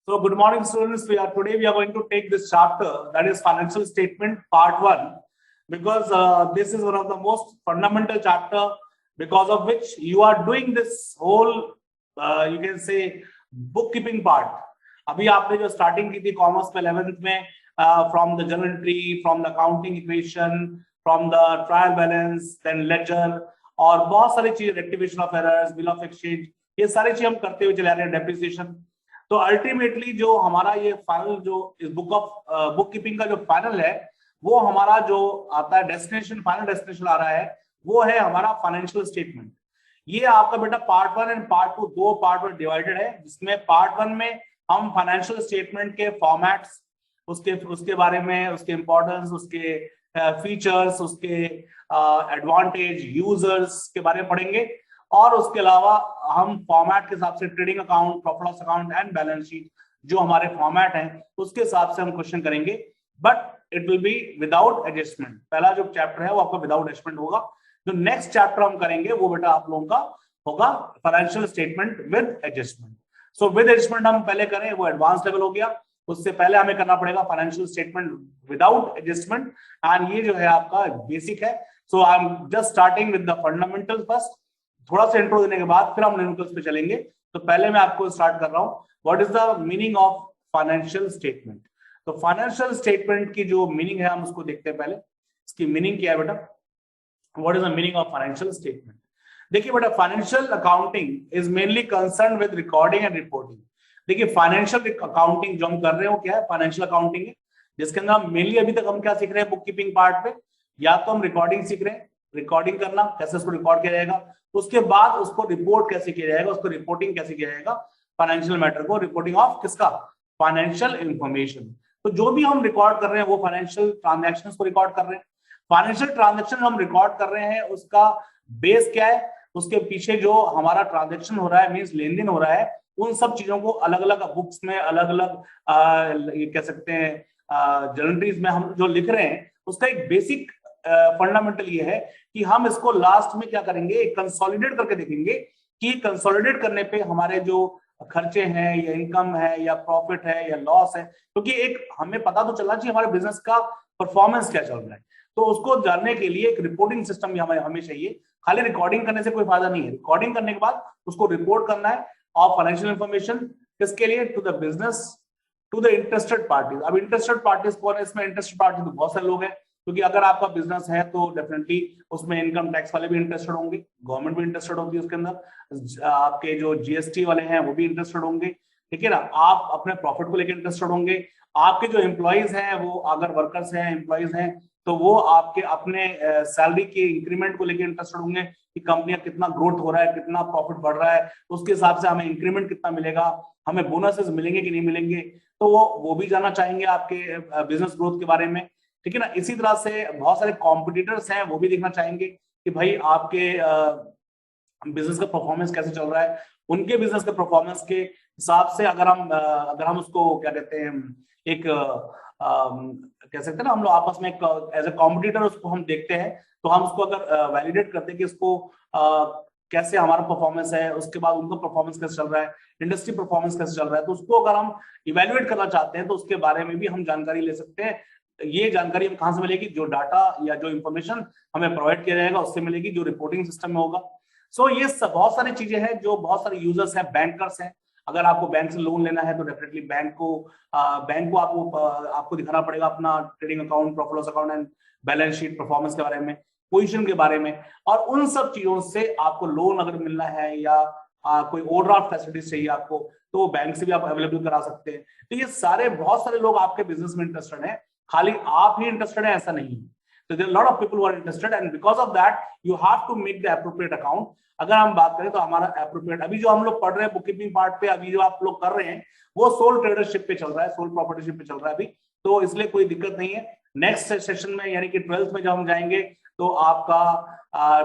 So good morning, students. Today we are going to take this chapter, that is financial statement part 1, because this is one of the most fundamental chapter, because of which you are doing this whole you can say bookkeeping part. अभी आपने जो starting की थी commerce में 11th में from the journal entry, from the accounting equation, from the trial balance, then ledger और बहुत सारी चीजें, rectification of errors, bill of exchange, ये सारी चीज हम करते हुए चले आ रहे हैं, डेप्रिसिएशन। तो अल्टीमेटली जो हमारा ये फाइनल जो इस बुक कीपिंग का जो फाइनल है, वो हमारा जो आता है डेस्टिनेशन, फाइनल डेस्टिनेशन आ रहा है, वो है हमारा फाइनेंशियल स्टेटमेंट। ये आपका बेटा पार्ट 1 एंड पार्ट 2 दो पार्ट में डिवाइडेड है, जिसमें पार्ट 1 में हम फाइनेंशियल स्टेटमेंट के फॉर्मेट्स, उसके बारे में, उसके इंपॉर्टेंस, उसके फीचर्स, उसके एडवांटेज, यूजर्स के बारे में पढ़ेंगे, और उसके अलावा हम फॉर्मेट के हिसाब से trading account, profit loss account and balance sheet जो हमारे फॉर्मेट हैं उसके हिसाब से हम क्वेश्चन करेंगे, but it will be without adjustment. पहला जो चैप्टर है वो आपका विदाउट एडजस्टमेंट होगा। जो नेक्स्ट चैप्टर हम करेंगे वो बेटा आप लोगों का होगा financial statement with adjustment. So with adjustment हम पहले करें, वो एडवांस लेवल हो गया। उससे पहले हमें करना पड़ेगा financial statement without adjustment, and ये जो है आपका बेसिक है। So I am just starting with the fundamentals first. थोड़ा सा इंट्रो देने के बाद फिर हम न्यूमेरिकल्स पे चलेंगे। तो पहले मैं आपको स्टार्ट कर रहा हूं, what is the meaning of financial statement. तो फाइनेंशियल स्टेटमेंट की जो मीनिंग है हम उसको देखते हैं। पहले इसकी मीनिंग क्या है बेटा, what is the meaning of financial statement. देखिए बेटा, financial accounting is mainly concern with recording and reporting. देखिए फाइनेंशियल अकाउंटिंग जो हम कर रहे हैं वो क्या है, फाइनेंशियल अकाउंटिंग है, जिसके अंदर मेनली अभी तक हम क्या सीख रहे हैं बुक कीपिंग पार्ट पे। या तो हम रिकॉर्डिंग सीख रहे हैं, रिकॉर्डिंग करना, कैसे उसको रिकॉर्ड किया जाएगा, उसके बाद उसको रिपोर्ट कैसे किया जाएगा, उसको रिपोर्टिंग कैसे किया जाएगा, फाइनेंशियल मैटर को, रिपोर्टिंग ऑफ किसका, फाइनेंशियल इंफॉर्मेशन। तो जो भी हम रिकॉर्ड कर रहे हैं वो फाइनेंशियल ट्रांजैक्शंस को रिकॉर्ड कर रहे हैं। फाइनेंशियल ट्रांजैक्शन हम रिकॉर्ड कर रहे हैं, उसका बेस क्या है, उसके पीछे जो हमारा ट्रांजैक्शन हो रहा है, मींस लेन देन हो रहा है, उन सब चीजों को अलग अलग बुक्स में, अलग अलग ये कह सकते हैं जर्नरीज में हम जो लिख रहे हैं, उसका एक बेसिक फंडामेंटल ये है कि हम इसको लास्ट में क्या करेंगे, कंसोलिडेट करके देखेंगे कि कंसोलिडेट करने पे हमारे जो खर्चे हैं या इनकम है या प्रॉफिट है या लॉस है, क्योंकि एक हमें पता तो चलना चाहिए हमारे बिजनेस का परफॉर्मेंस क्या चल रहा है। तो उसको जानने के लिए एक रिपोर्टिंग सिस्टम भी हमें चाहिए। खाली रिकॉर्डिंग करने से कोई फायदा नहीं है। रिकॉर्डिंग करने के बाद उसको रिपोर्ट करना है ऑफ फाइनेंशियल इंफॉर्मेशन, किसके लिए, to the business, to the interested parties. अब इंटरेस्टेड पार्टीज कौन है इसमें, इंटरेस्टेड पार्टी तो बहुत सारे लोग हैं, क्योंकि अगर आपका बिजनेस है तो डेफिनेटली उसमें इनकम टैक्स वाले भी इंटरेस्टेड होंगे, गवर्नमेंट भी इंटरेस्टेड होगी उसके अंदर, आपके जो जीएसटी वाले हैं वो भी इंटरेस्टेड होंगे, ठीक है ना, आप अपने प्रॉफिट को लेकर इंटरेस्टेड होंगे, आपके जो एम्प्लॉइज हैं वो अगर वर्कर्स हैं, एम्प्लॉइज हैं, तो वो आपके अपने सैलरी के इंक्रीमेंट को लेकर इंटरेस्टेड होंगे कि कंपनी का कितना ग्रोथ हो रहा है, कितना प्रॉफिट बढ़ रहा है, उसके हिसाब से हमें इंक्रीमेंट कितना मिलेगा, हमें बोनसेस मिलेंगे कि नहीं मिलेंगे, तो वो भी जानना चाहेंगे आपके बिजनेस ग्रोथ के बारे में, ठीक है ना। इसी तरह से बहुत सारे कॉम्पिटिटर्स हैं, वो भी देखना चाहेंगे कि भाई आपके बिजनेस का परफॉर्मेंस कैसे चल रहा है, उनके बिजनेस के परफॉर्मेंस के हिसाब से अगर हम उसको क्या कहते हैं, एक कह सकते हैं ना, हम लोग आपस में एक एज ए कॉम्पिटिटर उसको हम देखते हैं, तो हम उसको अगर वैलिडेट करते हैं कि इसको कैसे हमारा परफॉर्मेंस है, उसके बाद उनका परफॉर्मेंस कैसे चल रहा है, इंडस्ट्री परफॉर्मेंस कैसे चल रहा है, तो उसको अगर हम इवेल्युएट करना चाहते हैं तो उसके बारे में भी हम जानकारी ले सकते हैं। ये जानकारी हमें कहां से मिलेगी, जो डाटा या जो इंफॉर्मेशन हमें प्रोवाइड किया जाएगा उससे मिलेगी, जो रिपोर्टिंग सिस्टम में होगा। सो ये सब बहुत सारी चीजें हैं, जो बहुत सारे यूजर्स हैं, बैंकर्स हैं। अगर आपको बैंक से लोन लेना है तो डेफिनेटली बैंक को आपको दिखाना पड़ेगा अपना trading account, profit loss account and balance sheet, performance के बारे में, पोजीशन के बारे में, और उन सब चीजों से आपको लोन अगर मिलना है या कोई ओवरड्राफ्ट फैसिलिटीज चाहिए आपको, तो बैंक से भी आप अवेलेबल करा सकते हैं। तो ये सारे बहुत सारे लोग आपके बिजनेस में इंटरेस्टेड हैं, खाली आप ही इंटरेस्टेड है ऐसा नहीं है। So there are a lot of people who are interested, and because of that you have to make the appropriate account। अगर हम बात करें तो हमारा appropriate, अभी जो हम लोग पढ़ रहे हैं बुक कीपिंग पार्ट पे, अभी जो आप लोग कर रहे हैं वो सोल ट्रेडरशिप पे चल रहा है, सोल प्रॉपर्टीशिप पे चल रहा है अभी, तो इसलिए कोई दिक्कत नहीं है। नेक्स्ट सेशन में यानी कि 12th में जब हम जाएंगे तो आपका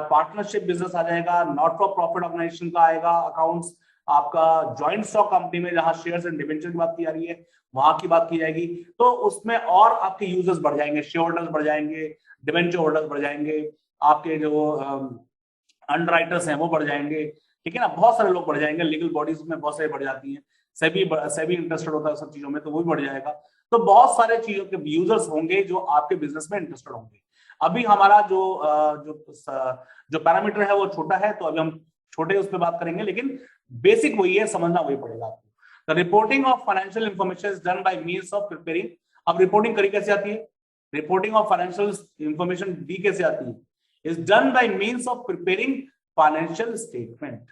पार्टनरशिप बिजनेस आ जाएगा, नॉट फॉर प्रॉफिट ऑर्गेनाइजेशन का आएगा अकाउंट्स, आपका ज्वाइंट स्टॉक कंपनी में जहां शेयर्स एंड डिबेंचर की बात की जा रही है वहां की बात की जाएगी, तो उसमें और आपके यूजर्स बढ़ जाएंगे, शेयर होल्डर्स बढ़ जाएंगे, डिबेंचर होल्डर्स बढ़ जाएंगे, आपके जो अंडरराइटर्स हैं वो बढ़ जाएंगे, ठीक है ना, बहुत सारे लोग बढ़ जाएंगे, लीगल बॉडीज में बहुत सारे बढ़ जाती हैं। सेबी इंटरेस्टेड होता है सब चीजों में, तो वो भी बढ़ जाएगा। तो बहुत सारे चीजों के यूजर्स होंगे जो आपके बिजनेस में इंटरेस्टेड होंगे। अभी हमारा जो पैरामीटर है वो छोटा है, तो अभी हम छोटे उस पर बात करेंगे, लेकिन बेसिक वही है, समझना वही पड़ेगा आपको। The reporting of financial information is done by means of preparing. अब रिपोर्टिंग करी कैसे आती है, रिपोर्टिंग ऑफ फाइनेंशियल इंफॉर्मेशन दी कैसे आती है, is done by means of preparing financial statement.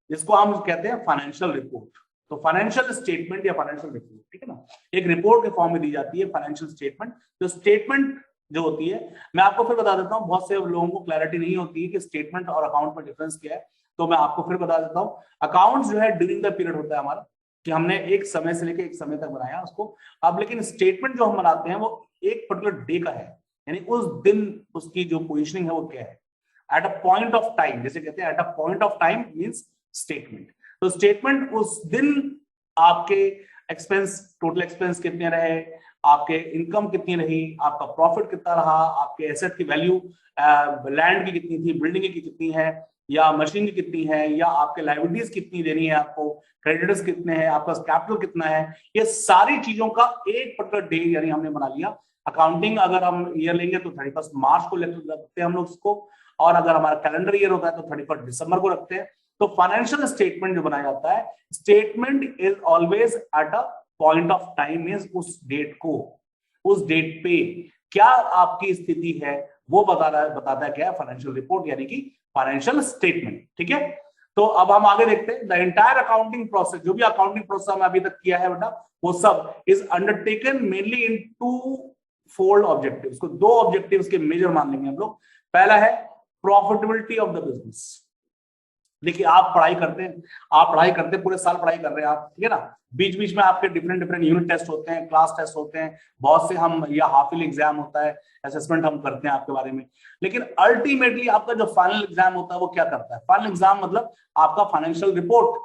इसको हम कहते हैं फाइनेंशियल रिपोर्ट। तो फाइनेंशियल स्टेटमेंट या फाइनेंशियल रिपोर्ट, ठीक है ना, एक रिपोर्ट के फॉर्म में दी जाती है फाइनेंशियल स्टेटमेंट। तो स्टेटमेंट जो होती है, मैं आपको फिर बता देता हूँ, बहुत से लोगों को क्लैरिटी नहीं होती है कि स्टेटमेंट और अकाउंट में डिफरेंस क्या है, तो मैं आपको फिर बता देता हूँ। अकाउंट्स जो है ड्यूरिंग द पीरियड होता है हमारा, कि हमने एक समय से लेकर एक समय तक बनाया उसको। अब लेकिन स्टेटमेंट जो हम बनाते हैं वो एक पर्टिकुलर डे का है, यानी उस दिन उसकी जो पोजिशनिंग है वो क्या है, at a point of time, जैसे कहते हैं at a point of time means statement. तो स्टेटमेंट उस दिन आपके एक्सपेंस, टोटल एक्सपेंस कितने रहे, आपके इनकम कितनी रही, आपका प्रॉफिट कितना रहा, आपके एसेट की वैल्यू, लैंड की कितनी थी, बिल्डिंग की कितनी है, या मशीन की कितनी है, या आपके लाइबिलिटीज कितनी देनी है आपको, क्रेडिटर्स कितने हैं, आपका कैपिटल कितना है, ये सारी चीजों का एक पर्टिकुलर डे यानी हमने बना लिया। अकाउंटिंग अगर हम ईयर लेंगे तो 31 मार्च को रखते हैं हम लोग उसको, और अगर हमारा कैलेंडर ईयर होता है तो 31 दिसंबर को रखते हैं। तो फाइनेंशियल स्टेटमेंट जो बनाया जाता है, statement is always at a point of time, means उस डेट को, उस डेट पे क्या आपकी स्थिति है वो बताता है क्या है, फाइनेंशियल रिपोर्ट यानी कि फाइनेंशियल स्टेटमेंट। ठीक है, तो अब हम आगे देखते हैं। द एंटायर अकाउंटिंग प्रोसेस, जो भी अकाउंटिंग प्रोसेस हमने अभी तक किया है बेटा, वो सब is undertaken mainly in two fold objectives. को दो ऑब्जेक्टिव्स के मेजर मान लेंगे हम लोग। पहला है प्रॉफिटेबिलिटी ऑफ द बिजनेस। देखिए आप पढ़ाई करते हैं, पूरे साल पढ़ाई कर रहे हैं आप, ठीक है ना, बीच बीच में आपके डिफरेंट यूनिट टेस्ट होते हैं, क्लास टेस्ट होते हैं, बहुत से हम, या हाफ ईयरली एग्जाम होता है, असेसमेंट हम करते हैं आपके बारे में। लेकिन अल्टीमेटली आपका जो फाइनल एग्जाम होता है वो क्या करता है, फाइनल एग्जाम मतलब आपका फाइनेंशियल रिपोर्ट।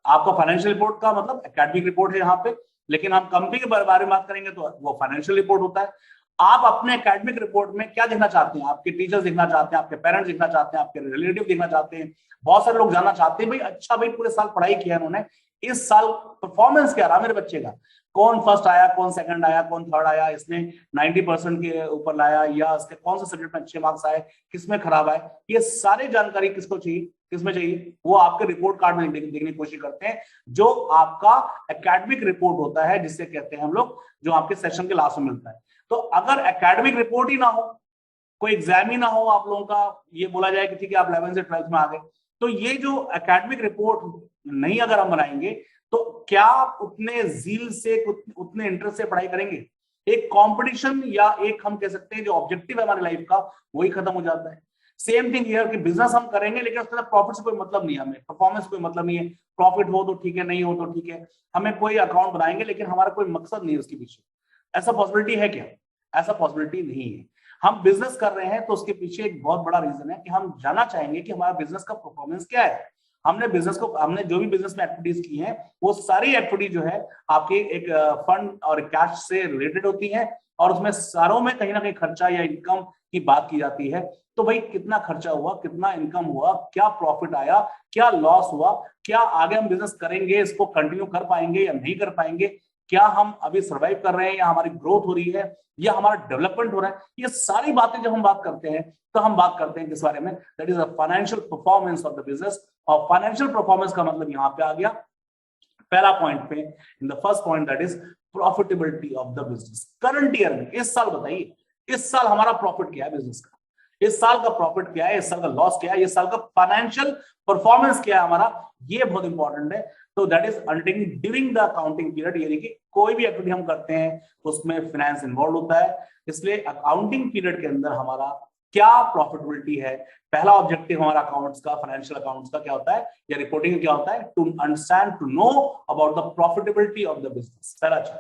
आपका फाइनेंशियल रिपोर्ट का मतलब एकेडमिक रिपोर्ट है यहाँ पे, लेकिन हम कंपनी के बारे में बात करेंगे तो वो फाइनेंशियल रिपोर्ट होता है। आप अपने एकेडमिक रिपोर्ट में क्या देखना चाहते हैं, आपके टीचर्स देखना चाहते हैं, आपके पेरेंट्स देखना चाहते हैं, आपके रिलेटिव देखना चाहते हैं, बहुत सारे लोग जानना चाहते हैं भाई अच्छा भाई पूरे साल पढ़ाई किया उन्होंने, इस साल परफॉर्मेंस क्या रहा मेरे बच्चे का, कौन फर्स्ट आया, कौन सेकंड आया, कौन थर्ड आया, इसने 90% के ऊपर लाया, या इसके कौन से सब्जेक्ट में अच्छे मार्क्स आए, किसमें खराब आए, ये सारी जानकारी किसको चाहिए, किसमें चाहिए, वो आपके रिपोर्ट कार्ड में देखने की कोशिश करते हैं, जो आपका एकेडमिक रिपोर्ट होता है, जिससे कहते हैं हम लोग, जो आपके सेशन के लास्ट में मिलता है। तो अगर एकेडमिक रिपोर्ट ही ना हो, कोई एग्जाम ही ना हो आप लोगों का, ये बोला जाए कि ठीक है आप 11 से 12 में आ गए, तो ये जो एकेडमिक रिपोर्ट नहीं अगर हम बनाएंगे तो क्या आप उतने जील से, उतने इंटरेस्ट से पढ़ाई करेंगे, एक कंपटीशन या एक हम कह सकते हैं जो ऑब्जेक्टिव है हमारी लाइफ का वही खत्म हो जाता है। सेम थिंग हियर कि बिजनेस हम करेंगे लेकिन उसके अंदर प्रॉफिट से कोई मतलब नहीं है, हमें परफॉर्मेंस कोई मतलब नहीं है, प्रॉफिट हो तो ठीक है, नहीं हो तो ठीक है, हमें कोई अकाउंट बनाएंगे लेकिन हमारा कोई मकसद नहीं है उसके पीछे। ऐसा पॉसिबिलिटी है क्या? ऐसा पॉसिबिलिटी नहीं है। हम बिजनेस कर रहे हैं तो उसके पीछे एक बहुत बड़ा रीजन है कि हम जानना चाहेंगे कि हमारा बिजनेस का परफॉर्मेंस क्या है। हमने जो भी बिजनेस में एक्टिविटीज की हैं वो सारी एक्टिविटी जो है आपकी एक फंड और कैश से रिलेटेड होती है, और उसमें सारों में कहीं ना कहीं खर्चा या इनकम की बात की जाती है। तो भाई कितना खर्चा हुआ, कितना इनकम हुआ, क्या प्रॉफिट आया, क्या लॉस हुआ, क्या आगे हम बिजनेस करेंगे, इसको कंटिन्यू कर पाएंगे या नहीं कर पाएंगे, क्या हम अभी सर्वाइव कर रहे हैं या हमारी ग्रोथ हो रही है या हमारा डेवलपमेंट हो रहा है, ये सारी बातें जब हम बात करते हैं तो हम बात करते हैं किस बारे में, that is a financial performance of the business. और फाइनेंशियल परफॉर्मेंस का मतलब यहाँ पे आ गया पहला पॉइंट पे, in the first point that is profitability of the business. Current year में, इस साल बताइए, इस साल हमारा प्रॉफिट क्या है बिजनेस का, इस साल का प्रॉफिट क्या है, इस साल का लॉस क्या है, इस साल का फाइनेंशियल परफॉर्मेंस क्या है हमारा, ये बहुत इंपॉर्टेंट है। तो that is undertaking during the accounting period, यानी कि कोई भी एक्टिविटी हम करते हैं उसमें फाइनेंस इन्वॉल्व होता है, इसलिए अकाउंटिंग पीरियड के अंदर हमारा क्या प्रॉफिटेबिलिटी है, पहला ऑब्जेक्टिव हमारा अकाउंट्स का, फाइनेंशियल अकाउंट्स का क्या होता है या रिपोर्टिंग क्या होता है, to understand, to know about the profitability of the business. पहला चीज।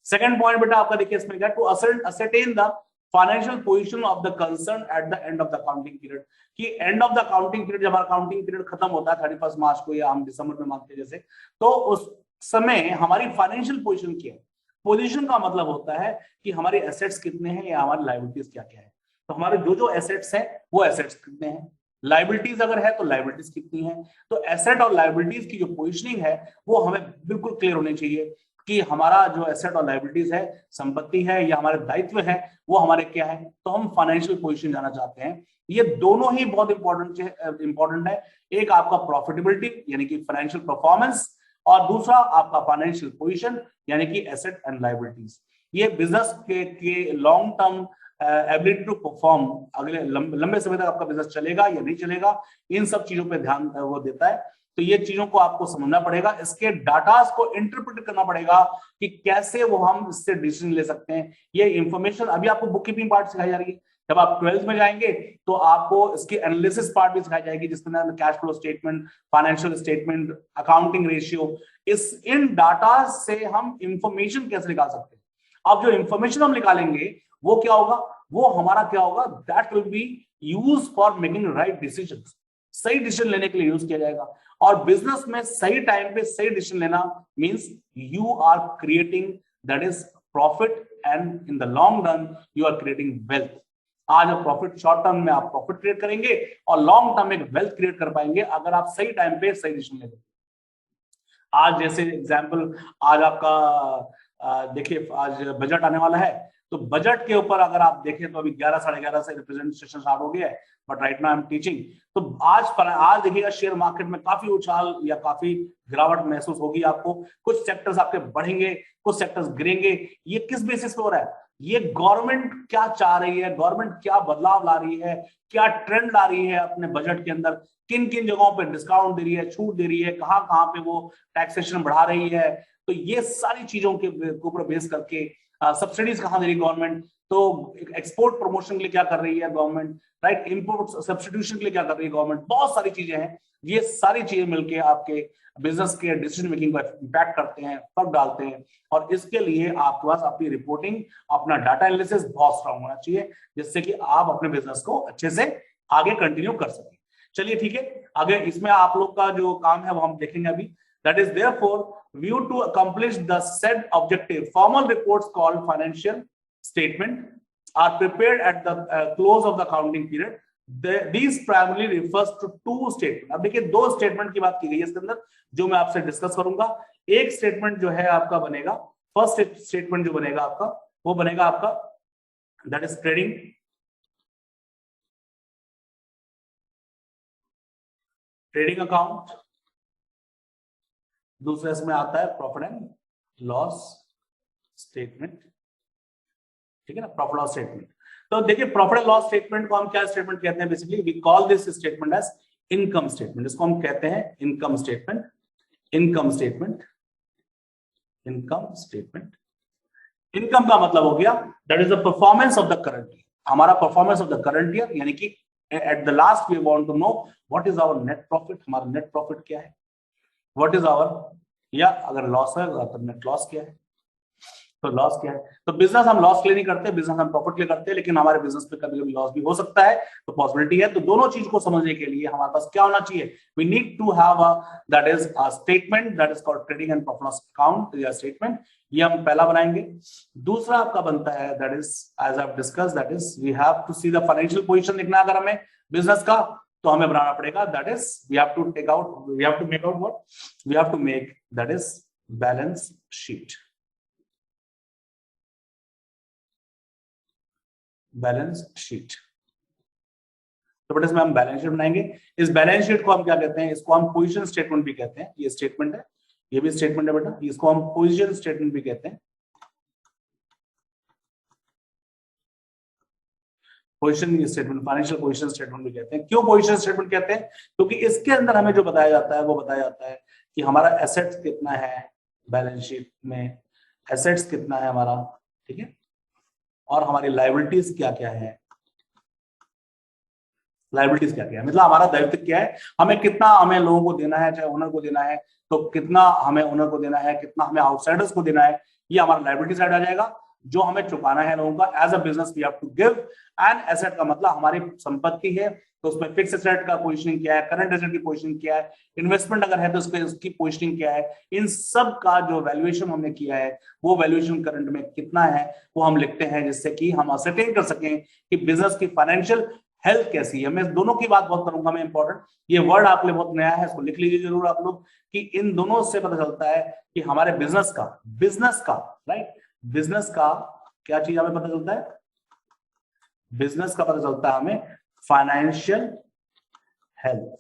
सेकंड पॉइंट बेटा आपका देखिए इसमें क्या, to ascertain the financial position of the concern at the end of the accounting period, कि end of the accounting period, जब accounting period खत्म होता है 31 मार्च को या हम दिसंबर में मानते हैं जैसे, तो उस समय हमारी फाइनेंशियल पोजीशन क्या है। पोजीशन का मतलब होता है कि हमारे एसेट्स कितने हैं या हमारी लायबिलिटीज क्या क्या है। तो हमारे जो एसेट्स हैं वो एसेट्स कितने हैं, लाइबिलिटीज अगर है तो लाइबिलिटीज कितनी है। तो एसेट और लाइबिलिटीज की जो पोजिशनिंग है वो हमें बिल्कुल क्लियर होनी चाहिए कि हमारा जो एसेट और लाइबिलिटीज है, संपत्ति है या हमारे दायित्व है, वो हमारे क्या है। तो हम फाइनेंशियल पोजीशन जाना चाहते हैं। ये दोनों ही बहुत इंपॉर्टेंट है। एक आपका प्रॉफिटेबिलिटी यानी कि फाइनेंशियल परफॉर्मेंस, और दूसरा आपका फाइनेंशियल पोजीशन यानी कि एसेट एंड लाइबिलिटीज। ये बिजनेस के long term ability to perform, अगले लंबे समय तक आपका बिजनेस चलेगा या नहीं चलेगा, इन सब चीजों पे ध्यान वो देता है। तो ये चीजों को आपको समझना पड़ेगा, इसके डाटास को इंटरप्रेट करना पड़ेगा कि कैसे वो हम इससे डिसीजन ले सकते हैं। ये इंफॉर्मेशन अभी आपको बुक कीपिंग पार्ट सिखाई जा रही है, जब आप 12th में जाएंगे तो आपको इसकी एनालिसिस पार्ट भी सिखाई जाएगी, जिसके अंदर cash flow statement, financial statement, accounting ratio, इन डाटा से हम इंफॉर्मेशन कैसे निकाल सकते हैं। अब जो इंफॉर्मेशन हम निकालेंगे वो क्या होगा, वो हमारा क्या होगा, that will be use for making right decision. सही डिसीजन लेने के लिए यूज किया जाएगा। और बिजनेस में सही टाइम पे सही डिसीजन लेना means you are creating that is profit, and in the long run you are creating wealth. आज आप प्रॉफिट, शॉर्ट टर्म में आप प्रॉफिट क्रिएट करेंगे और लॉन्ग टर्म में वेल्थ क्रिएट कर पाएंगे अगर आप सही टाइम पे सही डिसीजन लेंगे। आज जैसे एग्जांपल, आज आपका देखिए आज बजट आने वाला है, तो बजट के ऊपर अगर आप देखें तो अभी 11 साढ़े 11 से रिप्रेजेंटेशन स्टार्ट हो गया है, but right now I am teaching. तो आज देखिएगा शेयर मार्केट में काफी उछाल या काफी गिरावट महसूस होगी आपको। कुछ सेक्टर्स आपके बढ़ेंगे, कुछ सेक्टर्स गिरेंगे। ये किस बेसिस पे हो रहा है, ये गवर्नमेंट क्या चाह रही है, गवर्नमेंट क्या बदलाव ला रही है, क्या ट्रेंड ला रही है अपने बजट के अंदर, किन किन जगहों पे डिस्काउंट दे रही है, छूट दे रही है, कहाँ कहाँ पे वो टैक्सेशन बढ़ा रही है। तो ये सारी चीजों के ऊपर बेस करके सब्सिडीज कहाँ दे रही है गवर्नमेंट, तो एक्सपोर्ट प्रमोशन के लिए क्या कर रही है गवर्नमेंट, राइट, इंपोर्ट सब्स्टिट्यूशन के लिए क्या कर रही है गवर्नमेंट, बहुत सारी चीजें हैं। ये सारी चीजें मिलके आपके बिजनेस के डिसीजन मेकिंग को इम्पैक्ट करते हैं, फर्क डालते हैं। और इसके लिए आपके पास अपनी रिपोर्टिंग, अपना डाटा एनालिसिस बहुत स्ट्रांग होना चाहिए, जिससे कि आप अपने बिजनेस को अच्छे से आगे कंटिन्यू कर सकें। चलिए ठीक है, आगे इसमें आप लोग का जो काम है वो हम देखेंगे अभी। That is therefore view to accomplish the said objective, formal reports called financial statement are prepared at the close of the accounting period. These primarily refers to two statement। अब देखिए दो स्टेटमेंट की बात की गई है इसके अंदर, जो मैं आपसे डिस्कस करूंगा। एक स्टेटमेंट जो है आपका बनेगा, फर्स्ट स्टेटमेंट जो बनेगा आपका, वो बनेगा आपका दैट इज ट्रेडिंग अकाउंट। दूसरे इसमें आता है प्रॉफिट एंड लॉस स्टेटमेंट, ठीक है ना, प्रॉफिट लॉस स्टेटमेंट। तो देखिए प्रॉफिट एंड लॉस स्टेटमेंट को हम क्या स्टेटमेंट कहते हैं, basically we call this statement as income statement. इसको हम कहते हैं income statement, income statement, income statement. Income का मतलब हो गया that is the performance of the current year, हमारा performance of the current year, यानी कि at the last we want to know what is our net profit, हमारा net profit क्या है, व्हाट इज आवर, या अगर लॉस है तो नेट लॉस क्या है, तो लॉस क्या है। तो बिजनेस हम लॉस के लिए नहीं करते, बिजनेस हम प्रॉफिट के लिए करते हैं, लेकिन हमारे बिजनेस पे कभी कभी लॉस भी हो सकता है, तो पॉसिबिलिटी है। तो दोनों चीज को समझने के लिए हमारे पास क्या होना चाहिए, we need to have that is a statement that is called trading and profit loss account या स्टेटमेंट। ये हम पहला बनाएंगे। दूसरा आपका बनता है that is as I have discussed, that is we have to see the financial position देखना है अगर हमें बिजनेस का, तो हमें बनाना पड़ेगा that is we have to take out, we have to make out what, we have to make that is balance sheet, balance sheet. तो बेटा इसमें हम बैलेंस शीट बनाएंगे। इस बैलेंस शीट को हम क्या कहते हैं, इसको हम पोजीशन स्टेटमेंट भी कहते हैं। ये स्टेटमेंट है, ये भी स्टेटमेंट है बेटा, इसको हम पोजीशन स्टेटमेंट भी कहते हैं। Position statement, financial position statement भी कहते हैं। क्यों पोजीशन स्टेटमेंट कहते हैं, क्योंकि इसके अंदर हमें जो बताया जाता है वो बताया जाता है कि हमारा एसेट्स कितना है बैलेंस शीट में, एसेट्स कितना है हमारा, ठीक है, और हमारी लायबिलिटीज क्या क्या है, लायबिलिटीज क्या क्या है, मतलब हमारा दायित्व क्या है, हमें कितना हमें लोगों को देना है, चाहे ओनर को देना है तो कितना हमें ओनर को देना है, कितना हमें आउटसाइडर्स को देना है, ये हमारा लायबिलिटी साइड आ जाएगा। जो हमें चुकाना है लोगों का as a business we have to give. And asset का मतलब हमारी संपत्ति है, तो उसमें फिक्स एसेट का पोजीशनिंग क्या है, करंट एसेट की पोजीशनिंग क्या है, इन्वेस्टमेंट अगर है तो उसकी पोजीशनिंग क्या है, इन सब का जो वैल्यूएशन हमने किया है वो वैल्यूएशन करंट में कितना है वो हम लिखते हैं, जिससे कि हम असरटेन कर सकें कि बिजनेस की फाइनेंशियल हेल्थ कैसी है। मैं दोनों की बात बहुत करूंगा मैं, इंपॉर्टेंट ये वर्ड आपके लिए बहुत नया है, इसको लिख लीजिए जरूर आप लोग, कि इन दोनों से पता चलता है कि हमारे बिजनेस का राइट, बिजनेस का क्या चीज हमें पता चलता है, बिजनेस का पता चलता है हमें फाइनेंशियल हेल्थ।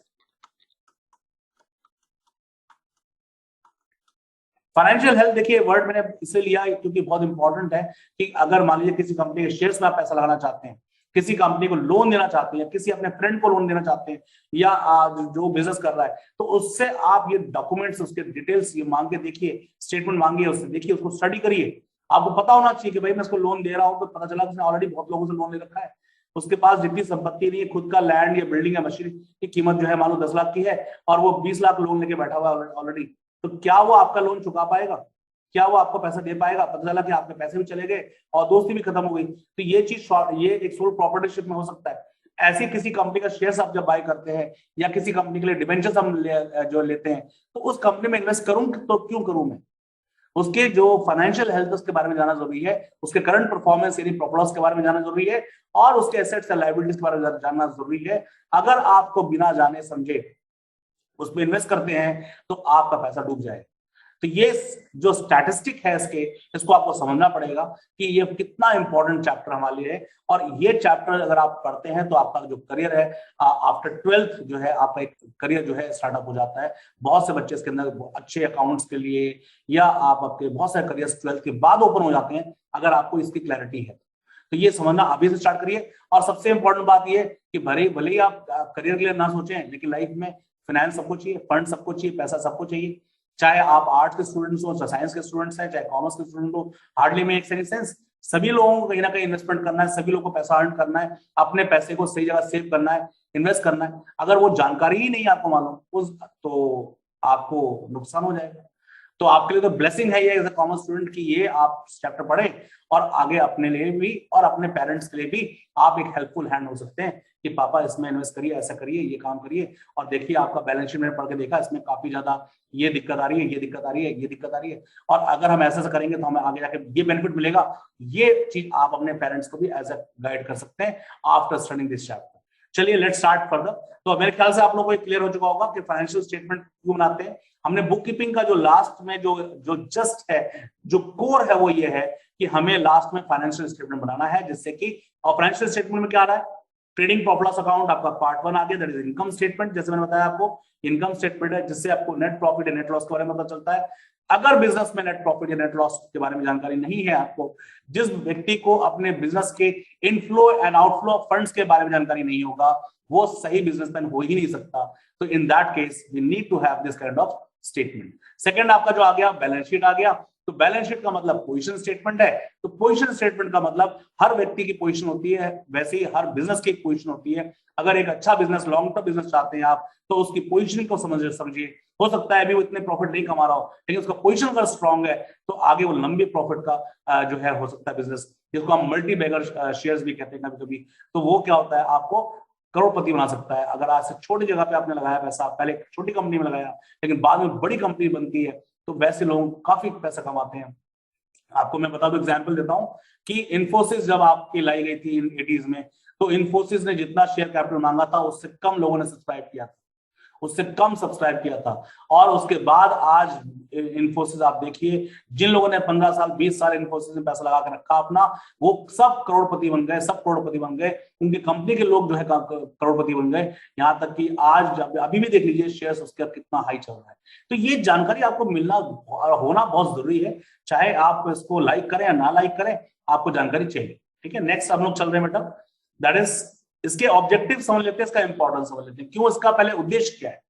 फाइनेंशियल हेल्थ देखिए वर्ड मैंने इसलिए लिया क्योंकि बहुत इंपॉर्टेंट है कि अगर मान लीजिए किसी कंपनी के शेयर्स में आप पैसा लगाना चाहते हैं, किसी कंपनी को लोन देना चाहते हैं, किसी अपने फ्रेंड को लोन देना चाहते हैं, या जो बिजनेस कर रहा है, तो उससे आप ये डॉक्यूमेंट्स, उसके डिटेल्स ये मांग के देखिए, स्टेटमेंट मांगिए उससे, देखिए उसको स्टडी करिए। आपको पता होना चाहिए कि भाई मैं इसको लोन दे रहा हूं, तो पता चला कि उसने ऑलरेडी बहुत लोगों से लोन ले रखा है, उसके पास जितनी संपत्ति नहीं है, खुद का लैंड या बिल्डिंग या मशीन की कीमत जो है मान लो 10 लाख की है, और वो 20 लाख लोन लेके बैठा हुआ है ऑलरेडी, तो क्या वो आपका लोन चुका पाएगा? क्या वो आपको पैसा दे पाएगा? पता चला कि आपके पैसे भी चले गए और दोस्ती भी खत्म हो गई। तो ये चीज, ये एक सोल प्रॉपर्टीशिप में हो सकता है। ऐसी किसी कंपनी का शेयर आप जब बाय करते हैं या किसी कंपनी के लिए डिबेंचर्स हम जो लेते हैं, तो उस कंपनी में इन्वेस्ट करूं तो क्यों करूं मैं? उसके जो फाइनेंशियल हेल्थ उसके बारे में जानना जरूरी है, उसके करंट परफॉर्मेंस यानी प्रॉफिट लॉस के बारे में जानना जरूरी है, और उसके एसेट्स एंड लायबिलिटीज के बारे में जानना जरूरी है। अगर आपको बिना जाने समझे उसमें इन्वेस्ट करते हैं तो आपका पैसा डूब जाएगा। तो ये जो स्टैटिस्टिक है इसको आपको समझना पड़ेगा कि ये कितना इंपॉर्टेंट चैप्टर हमारे लिए है। और ये चैप्टर अगर आप पढ़ते हैं तो आपका जो करियर है आफ्टर 12th जो है, आपका एक करियर जो है स्टार्टअप हो जाता है। बहुत से बच्चे इसके अंदर अच्छे अकाउंट्स के लिए, या आप आपके बहुत सारे करियर 12th के बाद ओपन हो जाते हैं अगर आपको इसकी क्लैरिटी है। तो ये समझना अभी से स्टार्ट करिए। और सबसे इंपॉर्टेंट बात ये कि भले ही आप करियर के लिए ना सोचें, लेकिन लाइफ में फाइनेंस सबको चाहिए, फंड सबको चाहिए, पैसा सबको चाहिए। चाहे आप आर्ट्स के स्टूडेंट्स हो, चाहे साइंस के स्टूडेंट्स हैं, चाहे कॉमर्स के स्टूडेंट हो, हार्डली मेक्स एनी सेंस। सभी लोगों को कहीं ना कहीं इन्वेस्टमेंट करना है, सभी लोगों को पैसा अर्न करना है, अपने पैसे को सही जगह सेव करना है, इन्वेस्ट करना है। अगर वो जानकारी ही नहीं आपको मालूम उस, तो आपको नुकसान हो जाएगा। तो आपके लिए तो ब्लेसिंग है ये एज अ कॉमर्स स्टूडेंट कि ये आप चैप्टर पढ़े और आगे अपने लिए भी और अपने पेरेंट्स के लिए भी आप एक हेल्पफुल हैंड हो सकते हैं कि पापा इसमें इन्वेस्ट करिए, ऐसा करिए, ये काम करिए। और देखिए आपका बैलेंस शीट मैंने पढ़ के देखा, इसमें काफी ज्यादा ये दिक्कत आ रही है, ये दिक्कत आ रही है, ये दिक्कत आ रही है, और अगर हम ऐसा करेंगे तो हमें आगे जाके ये बेनिफिट मिलेगा। ये चीज आप अपने पेरेंट्स को भी एज अ गाइड कर सकते हैं आफ्टर स्टडिंग दिस चैप्टर। चलिए लेट्स स्टार्ट फर्दर। तो मेरे ख्याल से आप लोगों को क्लियर हो चुका होगा कि फाइनेंशियल स्टेटमेंट क्यों बनाते हैं। हमने बुक कीपिंग का जो लास्ट में जो जस्ट है, जो कोर है, वो ये है कि हमें लास्ट में फाइनेंशियल स्टेटमेंट बनाना है, जिससे कि, और फाइनेंशियल स्टेटमेंट में क्या आ रहा है, ट्रेडिंग प्रॉफिट लॉस अकाउंट आपका पार्ट 1 आ गया, दैट इज इनकम स्टेटमेंट। जैसे मैंने बताया आपको, इनकम स्टेटमेंट है जिससे आपको नेट प्रॉफिट या नेट लॉस के बारे में पता चलता है। अगर बिजनेस में नेट प्रॉफिट या नेट लॉस के बारे में जानकारी नहीं है आपको, जिस व्यक्ति को अपने बिजनेस के inflow and outflow of funds के बारे में जानकारी नहीं होगा, वो सही बिजनेसमैन हो ही नहीं सकता। तो in that case we need to have this kind of statement. Second आपका जो आ गया, बैलेंस शीट आ गया। तो बैलेंस शीट का मतलब पोजीशन स्टेटमेंट है। तो पोजीशन स्टेटमेंट का मतलब हर व्यक्ति की पोजीशन होती है, वैसे ही हर बिजनेस की एक पोजीशन होती है। अगर एक अच्छा बिजनेस, लॉन्ग टर्म बिजनेस चाहते हैं आप, तो उसकी पोजीशन को समझिए। हो सकता है अभी वो इतने प्रॉफिट नहीं कमा रहा हो, लेकिन उसका पोजीशन अगर स्ट्रांग है तो आगे वो लंबे प्रॉफिट का जो है हो सकता है बिजनेस, जिसको हम मल्टी बैगर शेयर्स भी कहते हैं कभी कभी। तो वो क्या होता है, आपको करोड़पति बना सकता है। अगर आज से छोटी जगह पे आपने लगाया पैसा, पहले छोटी कंपनी में लगाया, लेकिन बाद में बड़ी कंपनी बनती है, तो वैसे लोग काफी पैसा कमाते हैं। आपको मैं बता दूं, एग्जांपल देता हूं कि इन्फोसिस जब आपकी लाई गई थी इन 80s में, तो इन्फोसिस ने जितना शेयर कैपिटल मांगा था उससे कम लोगों ने सब्सक्राइब किया था, उससे कम सब्सक्राइब किया था। और उसके बाद आज इन्फोसिस आप देखिए, जिन लोगों ने 15 साल 20 साल इन्फोसिस में पैसा लगा कर रखा अपना, वो सब करोड़पति बन गए, सब करोड़पति बन गए। उनकी कंपनी के लोग जो है करोड़पति बन गए। यहाँ तक कि आज अभी भी देख लीजिए शेयर्स उसका कितना हाई चल रहा है। तो ये जानकारी आपको मिलना और होना बहुत जरूरी है, चाहे आप इसको लाइक करें या ना लाइक करें, आपको जानकारी चाहिए। ठीक है, नेक्स्ट हम लोग चल रहे हैं बेटा, दैट इज इसके ऑब्जेक्टिव समझ लेते हैं, इसका इंपॉर्टेंस समझ लेते हैं, क्यों, इसका पहले उद्देश्य क्या है,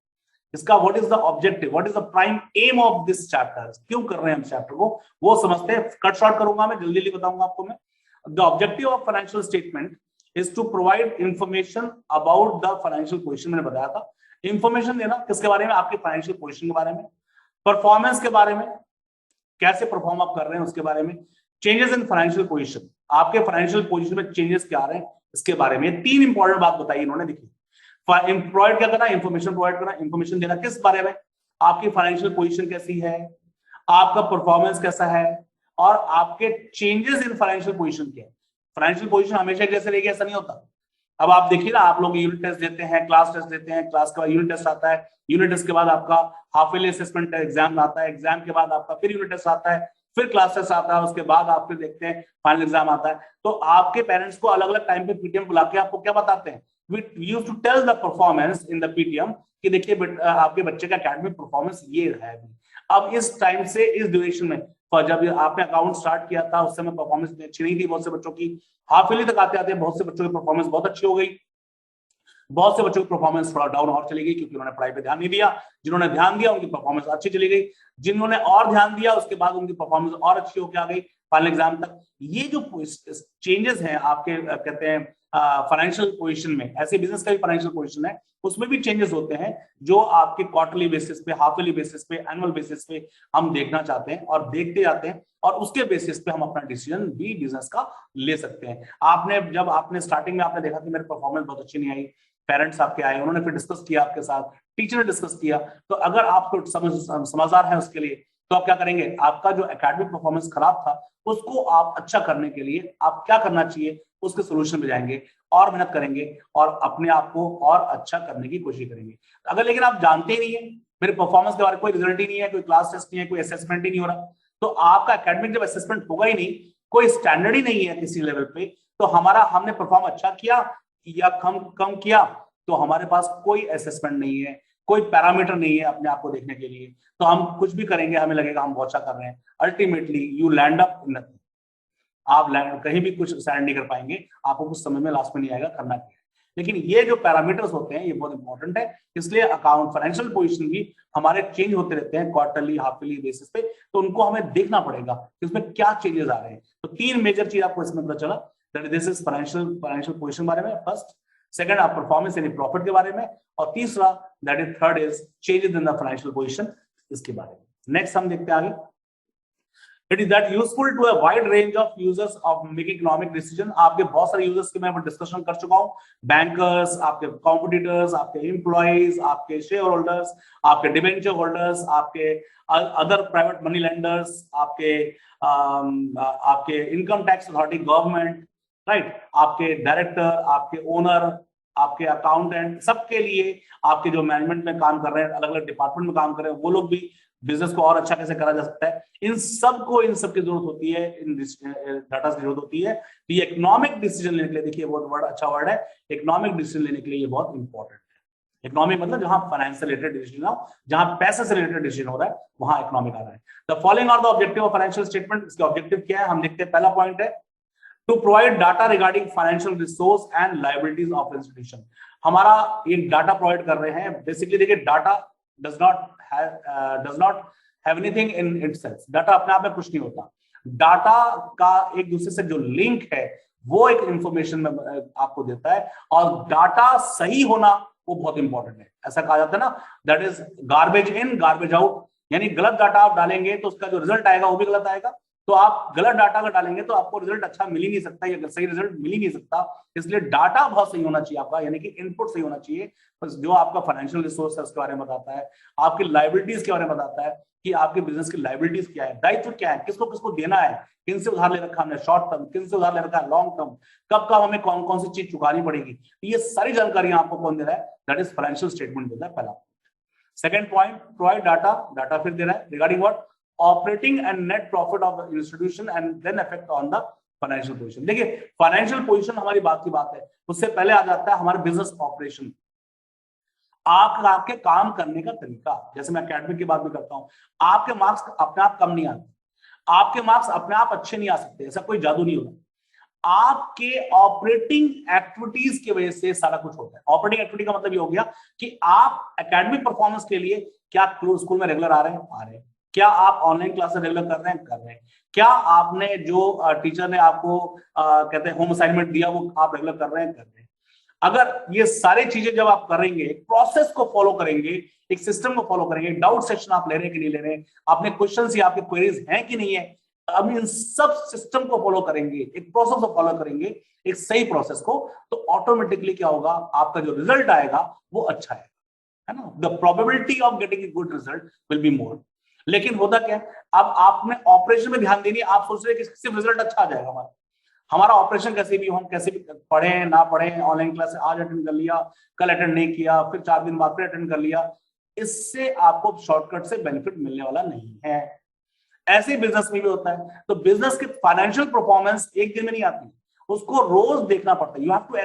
इसका what is the objective, what is the prime aim of this chapter, क्यों कर रहे हैं हम चैप्टर को, वो समझते हैं। कट शॉर्ट करूंगा मैं, जल्दी जल्दी बताऊंगा आपको मैं। The objective of financial statement is to provide information about the financial position. मैंने बताया था इंफॉर्मेशन देना किसके बारे में, आपके फाइनेंशियल पोजीशन के बारे में, परफॉर्मेंस के बारे में, कैसे परफॉर्म आप कर रहे हैं उसके बारे में, चेंजेस इन फाइनेंशियल पोजीशन, आपके फाइनेंशियल पोजीशन में चेंजेस क्या आ रहे हैं इसके बारे में। तीन इंपॉर्टेंट बात बताई इन्होंने, देखिए प्रोवाइड क्या करना, इंफॉर्मेशन प्रोवाइड करना। इंफॉर्मेशन देना किस बारे में, आपकी फाइनेंशियल पोजीशन कैसी है, आपका परफॉर्मेंस कैसा है, और आपके चेंजेस इन फाइनेंशियल पोजीशन क्या है। फाइनेंशियल पोजीशन हमेशा जैसे रहेगी ऐसा नहीं होता। अब आप देखिए ना, आप लोग यूनिट टेस्ट देते हैं, क्लास टेस्ट देते हैं, क्लास के बाद यूनिट टेस्ट आता है, यूनिट टेस्ट के बाद आपका हाफ ईयरली असेसमेंट एग्जाम आता है, एग्जाम के बाद आपका फिर यूनिट टेस्ट आता है, फिर क्लास टेस्ट आता है, उसके बाद आप फिर देखते हैं फाइनल एग्जाम आता है। तो आपके पेरेंट्स को अलग अलग टाइम पे पीटीएम बुला के आपको क्या बताते हैं, we used to tell the performance in the PTM कि देखिए आपके बच्चे का एकेडमिक परफॉर्मेंस ये है। अब इस टाइम से इस ड्यूरेशन में, जब आपने अकाउंट स्टार्ट किया था उस समय परफॉर्मेंस अच्छी नहीं थी बहुत से बच्चों की, हाफ ईयरली तक आते आते बहुत से बच्चों की परफॉर्मेंस बहुत अच्छी हो गई, बहुत से बच्चों की परफॉर्मेंस थोड़ा डाउन और चली गई क्योंकि उन्होंने पढ़ाई पे ध्यान नहीं दिया। जिन्होंने ध्यान दिया उनकी परफॉर्मेंस अच्छी चली गई, जिन्होंने और ध्यान दिया उसके बाद उनकी परफॉर्मेंस और अच्छी होकर आ गई फाइनल एग्जाम तक। ये जो चेंजेस हैं आपके कहते हैं फाइनेंशियल पोजीशन में, ऐसे बिजनेस का भी फाइनेंशियल पोजीशन है, उसमें भी चेंजेस होते हैं जो आपके क्वार्टरली बेसिस पे, हाफ ईयरली बेसिस पे, एनुअल बेसिस पे हम देखना चाहते हैं और देखते जाते हैं, और उसके बेसिस पे हम अपना डिसीजन भी बिजनेस का ले सकते हैं। आपने जब आपने स्टार्टिंग में आपने देखा कि मेरी परफॉर्मेंस बहुत अच्छी नहीं आई, पेरेंट्स आपके आए, उन्होंने फिर डिस्कस किया आपके साथ, टीचर ने डिस्कस किया, तो अगर आप समझदार हैं उसके लिए, तो आप क्या करेंगे, आपका जो एकेडमिक परफॉर्मेंस खराब था उसको आप अच्छा करने के लिए आप क्या करना चाहिए, उसके सोल्यूशन में जाएंगे और मेहनत करेंगे और अपने आप को और अच्छा करने की कोशिश करेंगे। अगर लेकिन आप जानते ही नहीं है, मेरे परफॉर्मेंस के बारे में कोई रिजल्ट ही नहीं है, कोई क्लास टेस्ट नहीं है, कोई असेसमेंट ही नहीं हो रहा, तो आपका एकेडमिक जब असेसमेंट होगा ही नहीं, कोई स्टैंडर्ड ही नहीं है किसी लेवल पे, तो हमने परफॉर्म अच्छा किया या कम किया, तो हमारे पास कोई असेसमेंट नहीं है, कोई पैरामीटर नहीं है अपने आप को देखने के लिए, तो हम कुछ भी करेंगे हमें लगेगा हम बहुत अच्छा कर रहे हैं, ultimately you land up in nothing. आप कहीं भी कुछ स्टैंड नहीं कर पाएंगे, आपको कुछ समय में लास्ट में नहीं आएगा करना क्या है। लेकिन ये जो पैरामीटर्स होते हैं ये बहुत इंपॉर्टेंट है, इसलिए अकाउंट फाइनेंशियल पोजीशन भी हमारे चेंज होते रहते हैं क्वार्टरली हाफ ईयरली बेसिस पे, तो उनको हमें देखना पड़ेगा कि उसमें क्या चेंजेस आ रहे हैं। तो तीन मेजर चीज आपको इसमें पता चला, that this is financial position बारे में फर्स्ट, सेकंड आप परफॉर्मेंस यानी प्रॉफिट के बारे में, और तीसरा that is third is changes in the financial position, इसके बारे में। नेक्स्ट हम देखते हैं आगे, it is that useful to a wide range of users of making economic decision. आपके बहुत सारे यूजर्स के मैं डिस्कशन कर चुका हूं, बैंकर्स, आपके कॉम्पिटिटर्स, आपके एम्प्लॉइज, आपके शेयर होल्डर्स, आपके डिबेंचर होल्डर्स, आपके अदर प्राइवेट मनी लेंडर्स, आपके income tax authority government, right, आपके डायरेक्टर, आपके ओनर, आपके अकाउंटेंट, सबके लिए, आपके जो मैनेजमेंट में काम कर रहे हैं, अलग अलग डिपार्टमेंट में काम कर रहे हैं, वो लोग भी बिजनेस को और अच्छा कैसे करा जा सकता है, इन सब की जरूरत होती है, इन डाटा की जरूरत होती है। तो ये इकोनॉमिक डिसीजन लेने के लिए, देखिए बहुत वर्ड अच्छा वर्ड है, इकोनॉमिक डिसीजन लेने के लिए ये बहुत इंपॉर्टेंट है। इकोनॉमिक मतलब जहां फाइनेंस से रिलेटेड डिसीजन हो, जहां पैसे से रिलेटेड डिसीजन हो रहा है, वहां इकोनॉमिक आ रहा है। The following are the objective of financial statement. इसका ऑब्जेक्टिव क्या है हम देखते हैं, पहला पॉइंट है to provide data regarding financial resource and liabilities of institution. हमारा एक डाटा प्रोवाइड कर रहे हैं, बेसिकली देखिए data does not have anything in itself, data अपने आप में कुछ नहीं होता, डाटा का एक दूसरे से जो लिंक है वो एक इंफॉर्मेशन में आपको देता है, और डाटा सही होना वो बहुत इंपॉर्टेंट है। ऐसा कहा जाता है ना, that is garbage in garbage out, यानी गलत डाटा आप डालेंगे तो उसका जो रिजल्ट आएगा वो भी गलत आएगा, तो आप गलत डाटा अगर डालेंगे तो आपको रिजल्ट अच्छा मिल ही नहीं सकता, या सही रिजल्ट मिल ही नहीं सकता। इसलिए डाटा बहुत सही होना चाहिए आपका, यानी कि इनपुट सही होना चाहिए, जो आपका फाइनेंशियल रिसोर्स है उसके बारे में बताता है, आपकी लायबिलिटीज के बारे में बताता है कि आपके बिजनेस की लायबिलिटीज क्या है, दायित्व क्या है, किसको किसको देना है, किन से उधार ले रखा हमने शॉर्ट टर्म, किन से उधार ले रखा है लॉन्ग टर्म, कब कब हमें कौन कौन सी चीज चुकानी पड़ेगी, ये सारी जानकारी आपको कौन दे रहा है, दैट इज फाइनेंशियल स्टेटमेंट देता है, पहला। Second point, provide data, data फिर दे रहा है regarding what, operating and net profit of the institution and then effect on the financial position. देखिए फाइनेंशियल पोजीशन हमारी बात की बात है, उससे पहले आ जाता है हमारा बिजनेस ऑपरेशन, आपके काम करने का तरीका। जैसे मैं एकेडमिक की बात भी करता हूं, आपके मार्क्स अपने आप कम नहीं आते, आपके मार्क्स अपने आप अच्छे नहीं आ सकते, ऐसा कोई जादू नहीं होता, आपके ऑपरेटिंग एक्टिविटीज की वजह से सारा कुछ होता है। ऑपरेटिंग एक्टिविटी का मतलब ये हो गया कि आप एकेडमिक परफॉर्मेंस के लिए क्या स्कूल में रेगुलर आ रहे हैं, क्या आप ऑनलाइन क्लासेस रेगुलर कर रहे हैं, क्या आपने जो टीचर ने आपको कहते हैं होम असाइनमेंट दिया वो आप रेगुलर कर रहे हैं। अगर ये सारी चीजें जब आप करेंगे, एक प्रोसेस को फॉलो करेंगे, एक सिस्टम को फॉलो करेंगे, डाउट सेक्शन आप ले रहे हैं कि नहीं ले रहे हैं, आपने क्वेश्चंस या आपके क्वेरीज हैं कि नहीं है, अब इन सब सिस्टम को फॉलो करेंगे, एक प्रोसेस को फॉलो करेंगे, एक सही प्रोसेस को, तो ऑटोमेटिकली क्या होगा, आपका जो रिजल्ट आएगा वो अच्छा है ना, the probability of getting a good result will be more. लेकिन होता क्या है, अब आपने ऑपरेशन में ध्यान देनी, आप सोच रहे हैं कि सिर्फ रिजल्ट अच्छा आ जाएगा हमारा, हमारा ऑपरेशन कैसे भी हो, हम कैसे भी पढ़े ना पढ़े, ऑनलाइन क्लास आज अटेंड कर लिया, कल अटेंड नहीं किया, फिर 4 दिन बाद फिर अटेंड कर लिया, इससे आपको शॉर्टकट से बेनिफिट मिलने वाला नहीं है। ऐसे बिजनेस में भी होता है। तो बिजनेस की फाइनेंशियल परफॉर्मेंस एक दिन में नहीं आती, उसको रोज देखना पड़ता है। You have to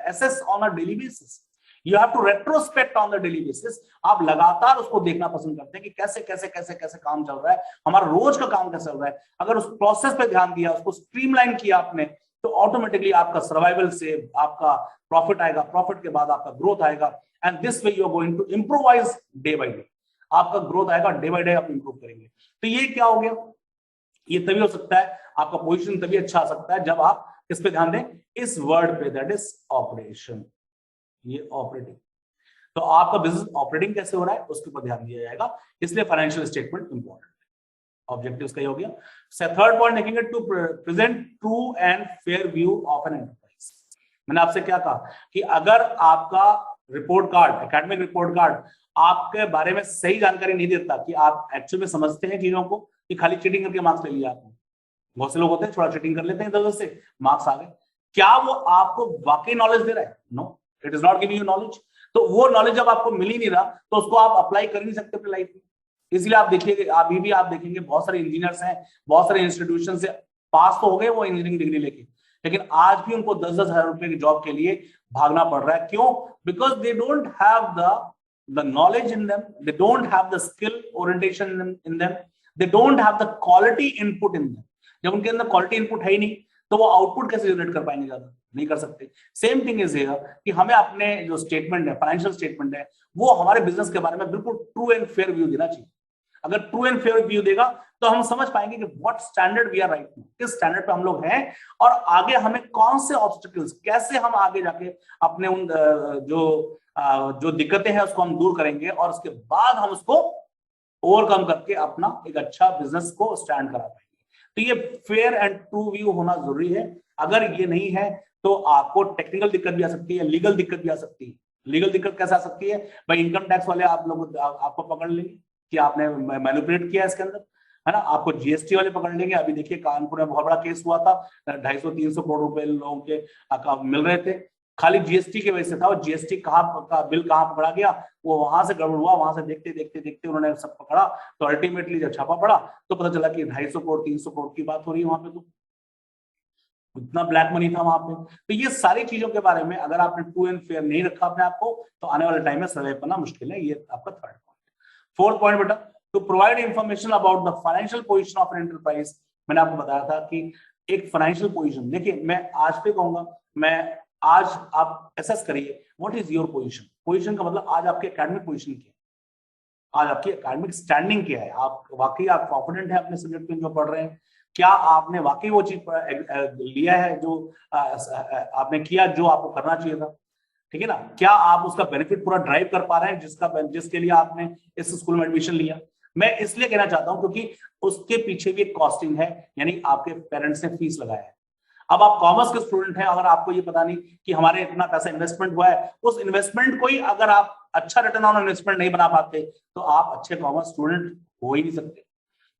assess on a daily basis, you have to retrospect on the daily basis. आप लगातार उसको देखना पसंद करते हैं कि कैसे कैसे कैसे कैसे काम चल रहा है, हमारा रोज का काम कैसे चल रहा है। अगर उस प्रोसेस पे ध्यान दिया, उसको स्ट्रीमलाइन किया आपने, तो ऑटोमेटिकली आपका सर्वाइवल से आपका प्रॉफिट आएगा, प्रॉफिट के बाद आपका ग्रोथ आएगा, and this way you are going to improvise day by day. आपका ग्रोथ आएगा, डे बाय डे आप इंप्रूव करेंगे। तो ये क्या हो गया, ये तभी हो सकता है, आपका पोजीशन तभी अच्छा आ सकता है जब आप किस पे ध्यान दें, इस वर्ड पे, दैट इज ऑपरेशन, ये ऑपरेटिंग। तो आपका बिजनेस ऑपरेटिंग कैसे हो रहा है उसके ऊपर ध्यान दिया जाएगा, इसलिए फाइनेंशियल स्टेटमेंट इंपॉर्टेंट है। ऑब्जेक्टिव्स का ही हो गया। थर्ड पॉइंट देखेंगे, to present true and fair view of an enterprise. मैंने आपसे क्या कहा कि अगर आपका report card, academic report card आपके बारे में सही जानकारी नहीं देता कि आप एक्चुअल में समझते हैं चीजों को, कि खाली चीटिंग करके मार्क्स ले लिया आपने, बहुत से लोग होते हैं थोड़ा चीटिंग कर लेते हैं इधर से, मार्क्स आ गए, क्या वो आपको वाकई नॉलेज दे रहा है? No, it is not giving you knowledge. तो वो नॉलेज जब आपको मिल ही नहीं रहा तो उसको आप अप्लाई कर नहीं सकते अपनी लाइफ में। इसलिए आप देखिए, अभी भी आप देखेंगे बहुत सारे इंजीनियर्स हैं, बहुत सारे इंस्टीट्यूशन से पास तो हो गए वो इंजीनियरिंग डिग्री लेके, लेकिन आज भी उनको 10-10 हजार रुपए की जॉब के लिए भागना पड़ रहा है। क्यों? Because they don't have the knowledge in them, they don't have the skill orientation in them, they don't have the quality input in them. जब उनके अंदर क्वालिटी इनपुट है ही नहीं तो वो आउटपुट कैसे जनरेट कर पाएंगे? ज्यादा नहीं कर सकते। सेम थिंग इज हियर कि हमें अपने जो स्टेटमेंट है, फाइनेंशियल स्टेटमेंट है, वो हमारे बिजनेस के बारे में बिल्कुल ट्रू एंड फेयर व्यू देना चाहिए। अगर ट्रू एंड फेयर व्यू देगा तो हम समझ पाएंगे कि what standard we are right, किस स्टैंडर्ड पे हम लोग हैं, और आगे हमें कौन से ऑब्स्टिकल्स, कैसे हम आगे जाके अपने उन जो दिक्कतें हैं उसको हम दूर करेंगे, और उसके बाद हम उसको ओवरकम करके अपना एक अच्छा बिजनेस को स्टैंड करा पाएंगे। तो ये फेयर एंड ट्रू व्यू होना जरूरी है। अगर ये नहीं है तो आपको टेक्निकल दिक्कत भी आ सकती है, लीगल दिक्कत भी आ सकती है। लीगल दिक्कत कैसे आ सकती है भाई? इनकम टैक्स वाले आप लोग आपको पकड़ लेंगे कि आपने मैनिपुलेट किया इसके अंदर, है ना। आपको जीएसटी वाले पकड़ लेंगे। अभी देखिए कानपुर में बहुत बड़ा केस हुआ था, 250-300 करोड़ रुपए लोगों के मिल रहे थे, खाली जीएसटी की वजह से था। और जीएसटी कहाँ का बिल कहाँ पकड़ा गया, वो वहां से गड़बड़ हुआ, वहां से देखते देखते देखते उन्होंने सब पकड़ा। तो अल्टीमेटली जब छापा पड़ा तो पता चला कि 250 करोड़ 300 करोड़ की बात हो रही है वहां पे, तो इतना ब्लैक मनी था वहां पे। तो ये सारी चीजों के बारे में अगर आपने ट्रू एंड फेयर नहीं रखा अपने आप को, तो आने वाले टाइम में सर्वाइव करना मुश्किल है। ये आपका थर्ड पॉइंट। फोर्थ पॉइंट बेटा, to provide information about the financial position of an enterprise. मैंने आपको बताया था कि एक फाइनेंशियल पोजीशन, देखिए मैं आज पे कहूंगा, मैं आज आप एसेस करिए what is your position. Position का मतलब आज आपकी एकेडमिक पोजीशन क्या है, आज आपकी एकेडमिक स्टैंडिंग क्या है, आप वाकई आप कॉन्फिडेंट है अपने सब्जेक्ट में जो पढ़ रहे हैं, क्या आपने वाकई वो चीज लिया है जो आपने किया, जो आपको करना चाहिए था, ठीक है ना। क्या आप उसका बेनिफिट पूरा ड्राइव कर पा रहे हैं जिसके लिए आपने इस स्कूल में एडमिशन लिया। मैं इसलिए कहना चाहता हूं क्योंकि उसके पीछे भी एक कॉस्टिंग है, यानी आपके पेरेंट्स ने फीस लगाया है। अब आप कॉमर्स के स्टूडेंट हैं, अगर आपको ये पता नहीं कि हमारे इतना पैसा इन्वेस्टमेंट हुआ है, उस इन्वेस्टमेंट को ही अगर आप अच्छा रिटर्न ऑन इन्वेस्टमेंट नहीं बना पाते तो आप अच्छे कॉमर्स स्टूडेंट हो ही नहीं सकते।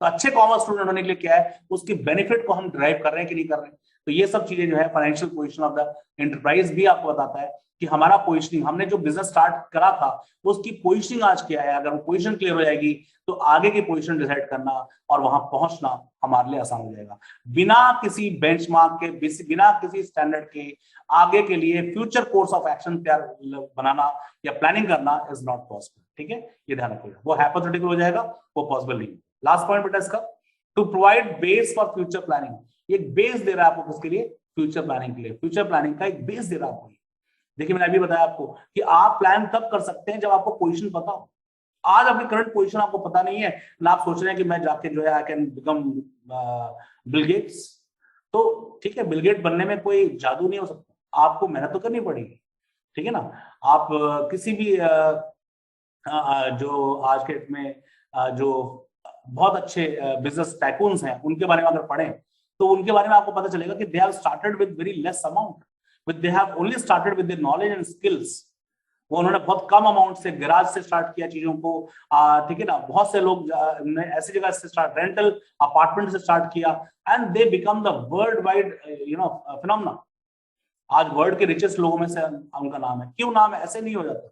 तो अच्छे कॉमर्स स्टूडेंट होने के लिए क्या है, उसकी बेनिफिट को हम ड्राइव कर रहे हैं कि नहीं कर रहे हैं। तो ये सब चीजें जो है financial position of the enterprise भी आपको बताता है कि हमारा पोजीशनिंग, हमने जो बिजनेस स्टार्ट करा था उसकी पोजीशनिंग आज क्या है। अगर वो पोजीशन क्लियर हो जाएगी तो आगे की पोजीशन डिसाइड करना और वहां पहुंचना हमारे लिए आसान हो जाएगा। बिना किसी बेंचमार्क के, बिना किसी स्टैंडर्ड के आगे के लिए फ्यूचर कोर्स ऑफ एक्शन तैयार बनाना या प्लानिंग करना इज नॉट पॉसिबल। ठीक है, ये ध्यान रखिएगा, वो हाइपोथेटिकल हो जाएगा, वो पॉसिबल नहीं। लास्ट पॉइंट बेटा इसका, to provide base for future planning. एक बेस दे रहा है आपको किसके लिए? फ्यूचर प्लानिंग के लिए। फ्यूचर प्लानिंग का एक बेस दे रहा है आपको। देखिए मैंने अभी बताया आपको कि आप प्लान तब कर सकते हैं जब आपको पोजीशन पता हो। आज आपकी करंट पोजीशन आपको पता नहीं है ना, आप सोच रहे हैं कि मैं जाके जो है I can become Bill Gates. तो ठीक है, बिल गेट बनने में कोई जादू नहीं हो सकता, आपको मेहनत तो करनी पड़ेगी, ठीक है ना। आप किसी भी जो आज के में जो बहुत अच्छे बिजनेस टाइकून्स हैं उनके बारे में अगर पढ़ें तो उनके बारे में आपको पता चलेगा कि they have started with very less amount, but they have only started with their knowledge and skills, वो उन्होंने बहुत कम अमाउंट से गैराज से स्टार्ट किया चीजों को, ठीक है ना। बहुत से लोग ने ऐसी जगह से स्टार्ट, रेंटल अपार्टमेंट से स्टार्ट किया, and they become the world wide phenomena. आज वर्ल्ड के रिचेस्ट लोगों में से उनका नाम है। क्यों नाम है? ऐसे नहीं हो जाता।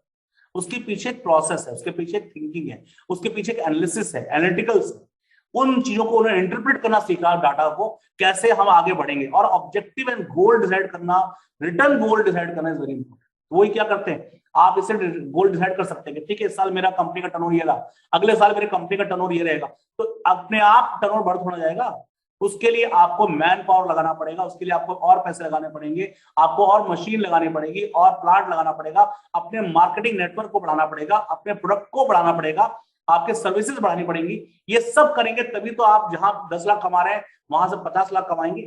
उसके पीछे एक प्रोसेस है, उसके पीछे एक थिंकिंग है, उसके पीछे एक एनालिसिस है, एनालिटिकल्स है। उन चीजों को उन्होंने इंटरप्रेट करना सीखा, डाटा को कैसे हम आगे बढ़ेंगे, और ऑब्जेक्टिव एंड गोल डिसाइड करना, रिटर्न गोल डिसाइड करना इज वेरी इंपॉर्टेंट। वही क्या करते हैं, आप इसे गोल डिसाइड कर सकते हैं कि ठीक है, इस साल मेरा कंपनी का टर्नओवर ये रहा, अगले साल मेरे कंपनी का टर्नओवर ये रहेगा, तो अपने आप टर्नओवर बढ़ होना जाएगा। उसके लिए आपको मैन पावर लगाना पड़ेगा, उसके लिए आपको और पैसे लगाने पड़ेंगे, आपको और मशीन लगानी पड़ेगी, और प्लांट लगाना पड़ेगा, अपने मार्केटिंग नेटवर्क को बढ़ाना पड़ेगा, अपने प्रोडक्ट को बढ़ाना पड़ेगा, आपके सर्विसेज बढ़ानी पड़ेंगी। ये सब करेंगे तभी तो आप जहां 10 लाख कमा रहे हैं वहां से 50 लाख कमाएंगे।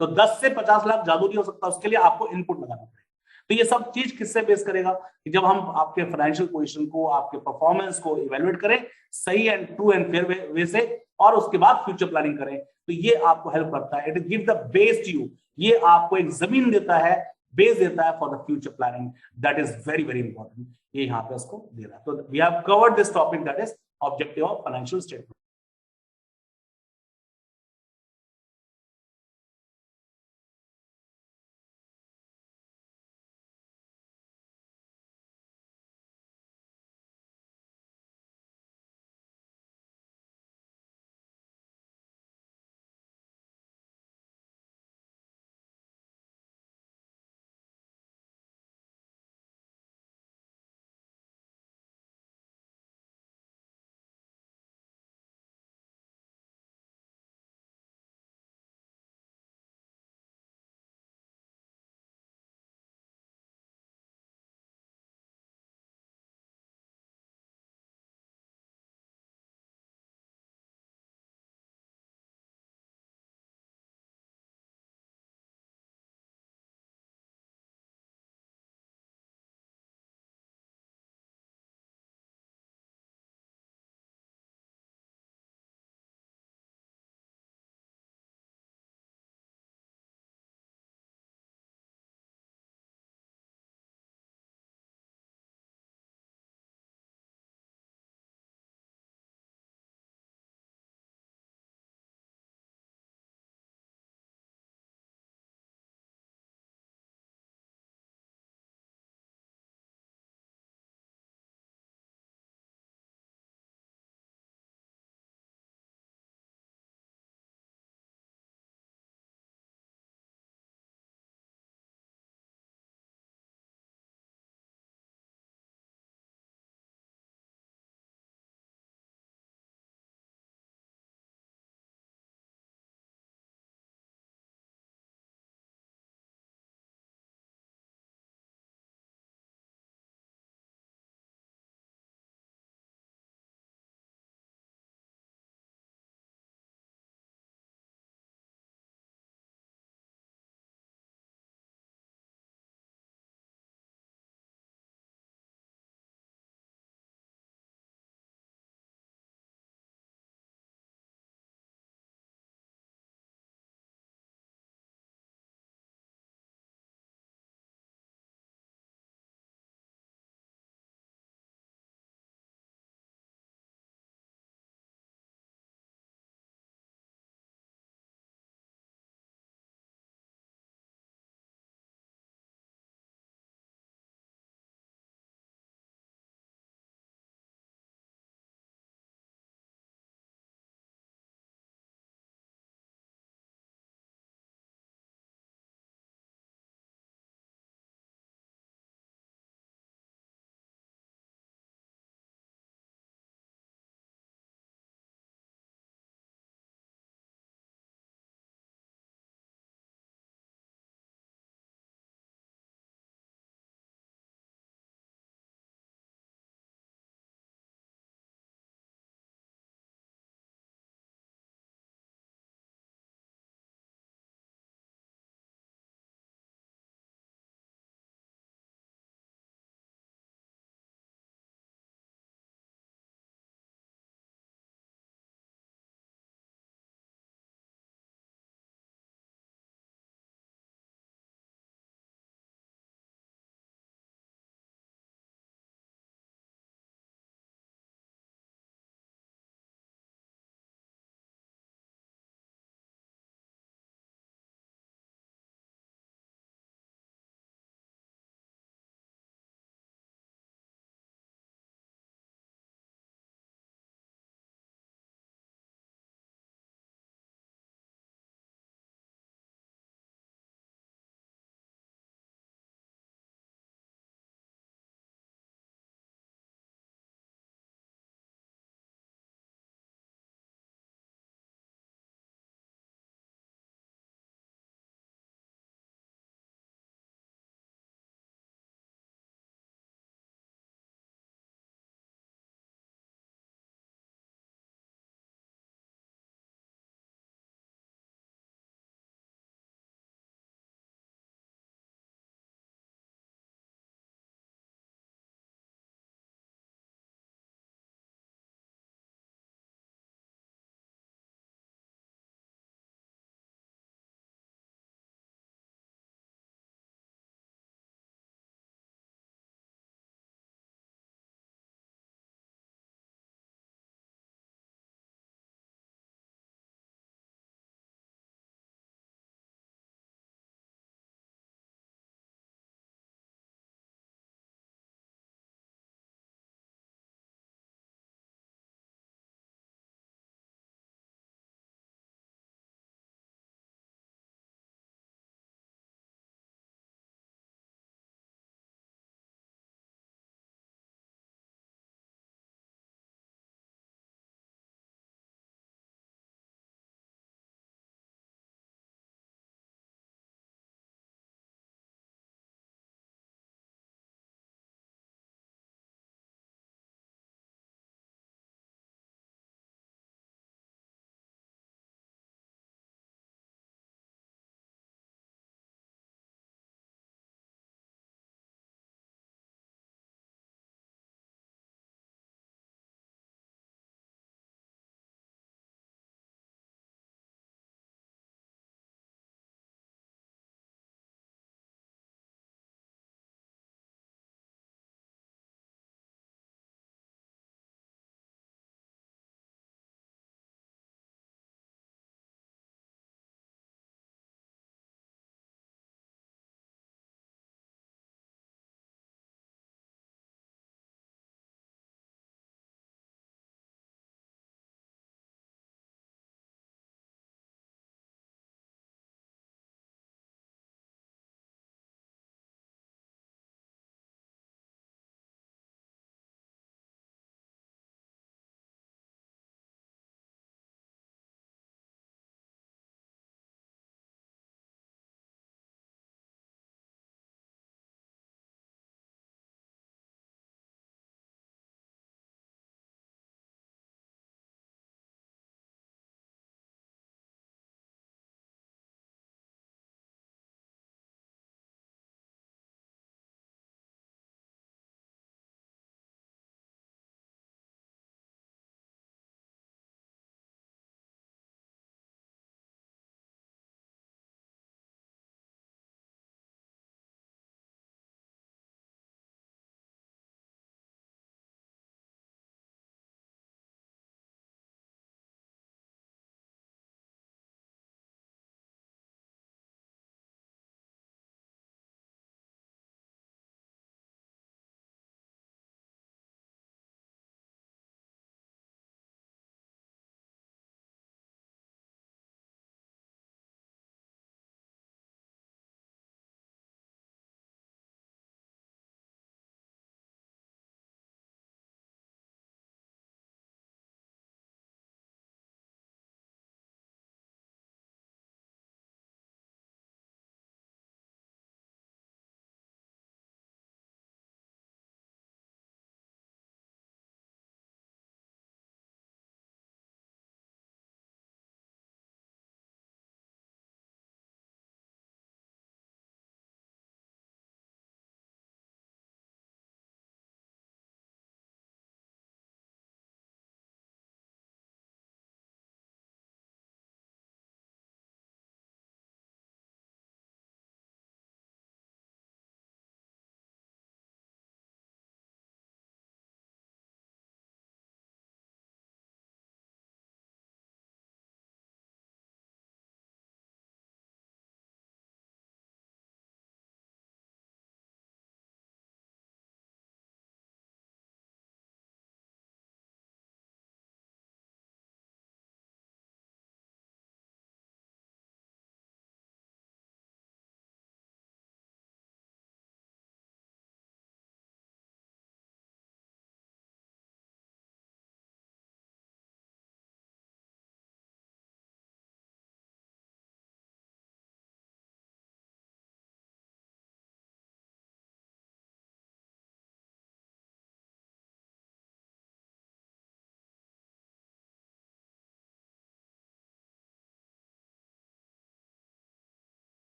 तो 10 से 50 लाख जादू नहीं हो सकता, उसके लिए आपको इनपुट लगाना पड़ेगा। तो ये सब चीज किससे बेस करेगा कि जब हम आपके फाइनेंशियल पोजीशन को, आपके परफॉर्मेंस को इवेलुएट करें सही एंड ट्रू एंड फेयर वे से, और उसके बाद फ्यूचर प्लानिंग करें, तो ये आपको हेल्प करता है। It give the base to you, ये आपको एक जमीन देता है, बेस देता है for the future planning. That is very very important. ये यहाँ पे इसको दे रहा है। तो we have covered this topic, that is objective of financial statement.